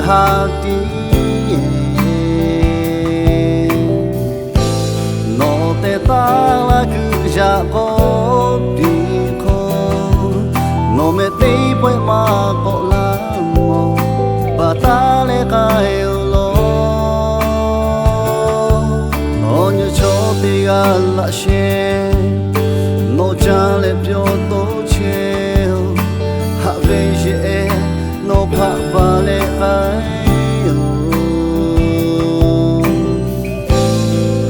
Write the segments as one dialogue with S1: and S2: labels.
S1: hati no te tala cứ ja ko đi ko no me te poi ma ko la mo ba ta le ka eu lo ogni ciò ti alla she no cha le pyo to che ha ve je no pa ba le ai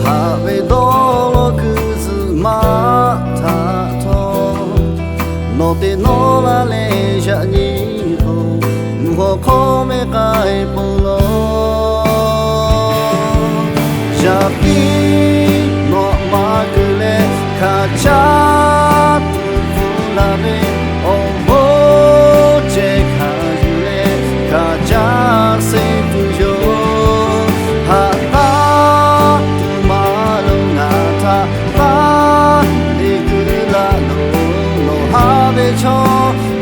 S1: ha ve do lo ku zu ma ta to no te no la le ja ni ho ho ko me kai po lo ja pi no ma ku le ka cha tu la ve o mo che ka ju le ka cha se tu yo ha ta tu ma lo na ta pa ni ku la no ha ve cho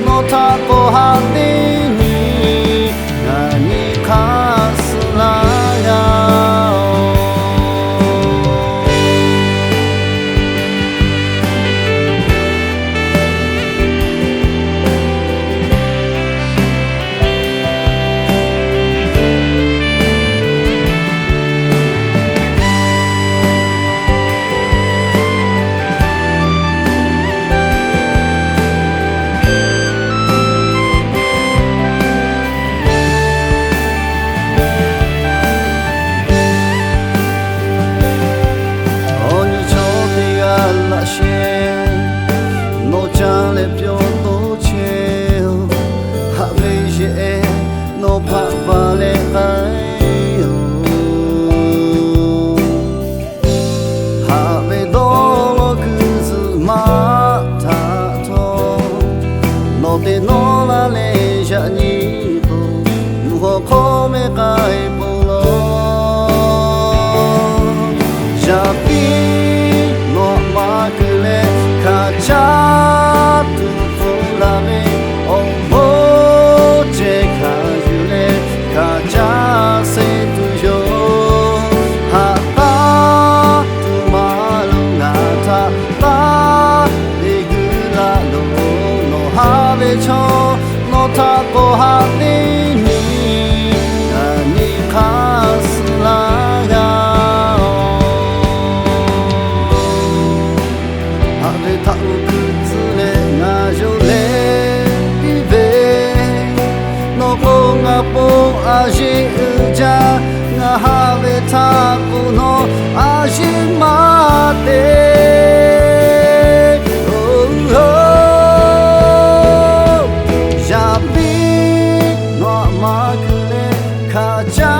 S1: no ta ko ha ti ni na ni ka su la ya no cha le pyo to che ha ve je no pa ba le ai ha ve do lo ku zu ma ta to no te no la le ja ni ho nu ho ko me kai po lo ja pi cha tu fu la me o mo che ka ju le ka cha se tu yo ha ta tu ma lo na ta ta le gu la lo no ha ve cho no ta ko ha ni ni na ni ka su la ga ta u ku zu le na jo le pi ve no ko nga po a ji u ja nga ha ve ta ku no a ji ma te oh oh ja pi no ma ku le ka ja